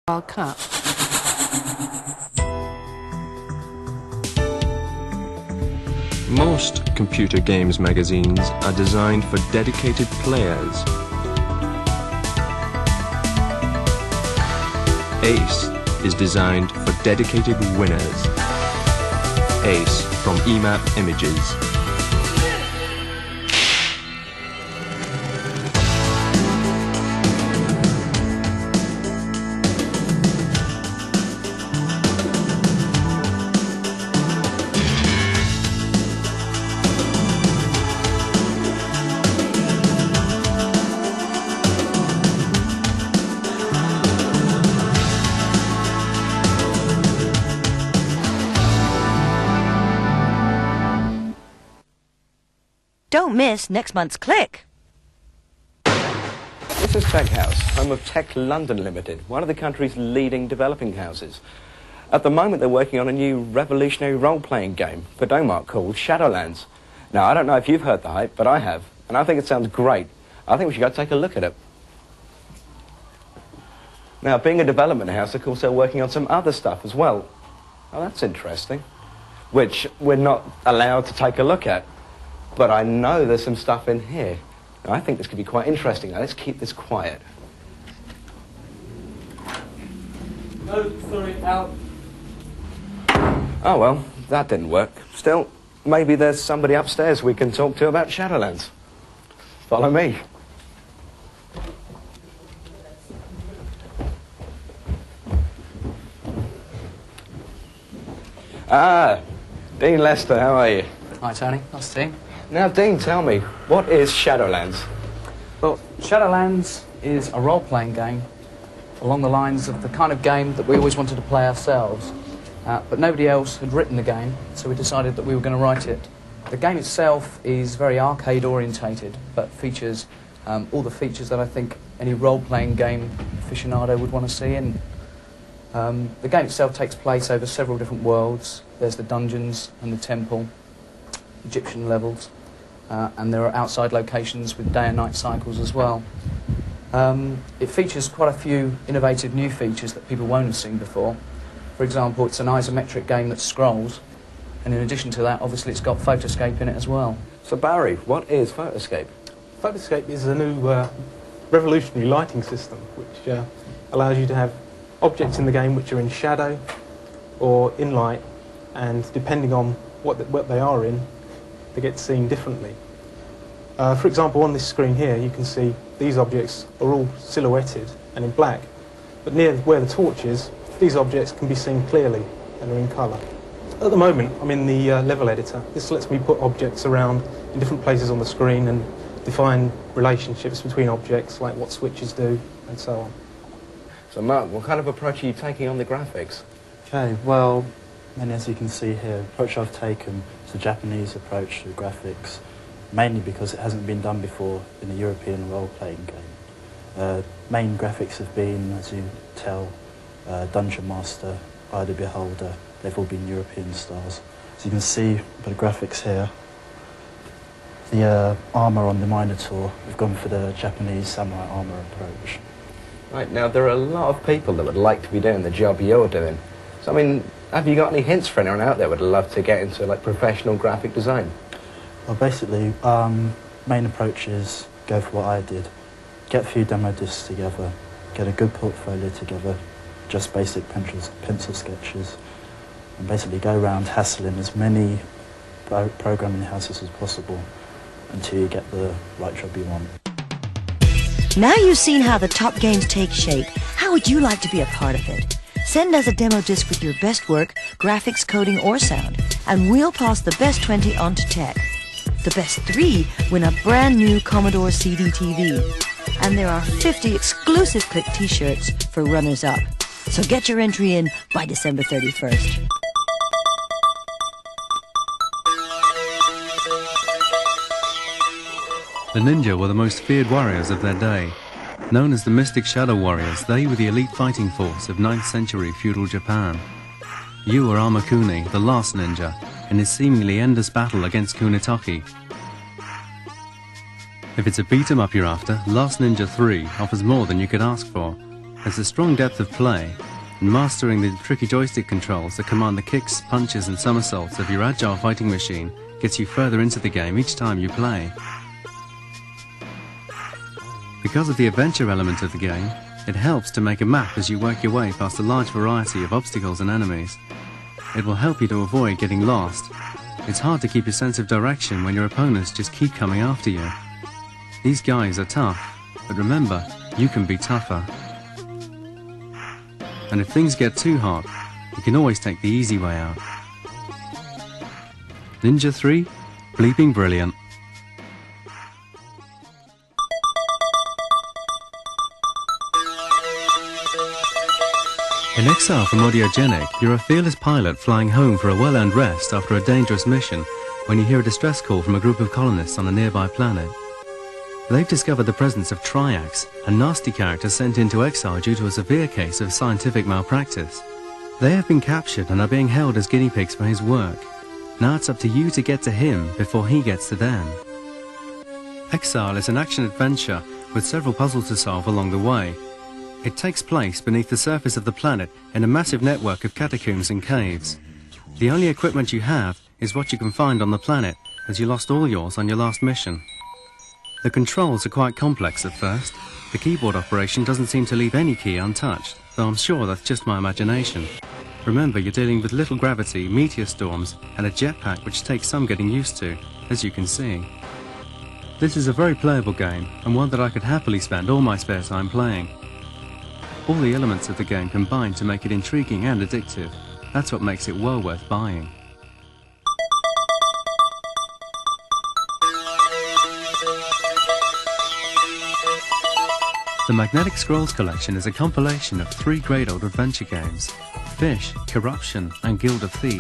World Cup. Most computer games magazines are designed for dedicated players. Ace is designed for dedicated winners. Ace from EMAP Images. Don't miss next month's Click. This is Tech House, home of Tech London Limited, one of the country's leading developing houses. At the moment they're working on a new revolutionary role-playing game for Domark called Shadowlands. Now I don't know if you've heard the hype, but I have, and I think it sounds great. I think we should go take a look at it. Now being a development house, of course they're working on some other stuff as well. Oh, that's interesting. Which we're not allowed to take a look at. But I know there's some stuff in here. Now, I think this could be quite interesting. Now, let's keep this quiet. No, sorry, out. Oh, well, that didn't work. Still, maybe there's somebody upstairs we can talk to about Shadowlands. Follow me. Ah, Dean Lester, how are you? Hi, Tony. Nice to see you. Now, Dean, tell me, what is Shadowlands? Well, Shadowlands is a role-playing game along the lines of the kind of game that we always wanted to play ourselves. But nobody else had written the game, so we decided that we were going to write it. The game itself is very arcade-orientated, but features all the features that I think any role-playing game aficionado would want to see in. The game itself takes place over several different worlds. There's the dungeons and the temple, Egyptian levels, and there are outside locations with day and night cycles as well. It features quite a few innovative new features that people won't have seen before. For example, it's an isometric game that scrolls, and in addition to that, obviously it's got Photoscape in it as well. So Barry, what is Photoscape? Photoscape is a new revolutionary lighting system which allows you to have objects in the game which are in shadow or in light, and depending on what they are in, they get seen differently. For example, on this screen here you can see these objects are all silhouetted and in black, but near where the torch is, these objects can be seen clearly and are in colour. At the moment I'm in the level editor. This lets me put objects around in different places on the screen and define relationships between objects, like what switches do and so on. So Mark, what kind of approach are you taking on the graphics? Okay, well, and as you can see here, the approach I've taken is a Japanese approach to graphics, mainly because it hasn't been done before in a European role-playing game. Main graphics have been, as you tell, Dungeon Master, Eye of the Beholder. They've all been European styles. As you can see by the graphics here, the armour on the Minotaur, we've gone for the Japanese samurai armour approach. Right, now there are a lot of people that would like to be doing the job you're doing. So, I mean, have you got any hints for anyone out there who would love to get into, like, professional graphic design? Well, basically, main approach is go for what I did. Get a few demo discs together, get a good portfolio together, just basic pencil sketches, and basically go around hassling as many programming houses as possible until you get the right job you want. Now you've seen how the top games take shape, how would you like to be a part of it? Send us a demo disc with your best work, graphics, coding, or sound, and we'll pass the best 20 on to Tech. The best 3 win a brand new Commodore CD-TV. And there are 50 exclusive Click t-shirts for runners-up. So get your entry in by December 31st. The ninja were the most feared warriors of their day. Known as the Mystic Shadow Warriors, they were the elite fighting force of 9th century feudal Japan. You were Armakuni, the last ninja, in his seemingly endless battle against Kunitoki. If it's a beat-em-up you're after, Last Ninja 3 offers more than you could ask for. There's a strong depth of play, and mastering the tricky joystick controls that command the kicks, punches and somersaults of your agile fighting machine gets you further into the game each time you play. Because of the adventure element of the game, it helps to make a map as you work your way past a large variety of obstacles and enemies. It will help you to avoid getting lost. It's hard to keep a sense of direction when your opponents just keep coming after you. These guys are tough, but remember, you can be tougher. And if things get too hot, you can always take the easy way out. Ninja 3, bleeping brilliant. In Exile from Audiogenic, you're a fearless pilot flying home for a well-earned rest after a dangerous mission when you hear a distress call from a group of colonists on a nearby planet. They've discovered the presence of Triax, a nasty character sent into exile due to a severe case of scientific malpractice. They have been captured and are being held as guinea pigs for his work. Now it's up to you to get to him before he gets to them. Exile is an action-adventure with several puzzles to solve along the way. It takes place beneath the surface of the planet in a massive network of catacombs and caves. The only equipment you have is what you can find on the planet, as you lost all yours on your last mission. The controls are quite complex at first. The keyboard operation doesn't seem to leave any key untouched, though I'm sure that's just my imagination. Remember, you're dealing with little gravity, meteor storms, and a jetpack which takes some getting used to, as you can see. This is a very playable game, and one that I could happily spend all my spare time playing. All the elements of the game combine to make it intriguing and addictive. That's what makes it well worth buying. The Magnetic Scrolls collection is a compilation of 3 great old adventure games: Fish, Corruption and Guild of Thieves.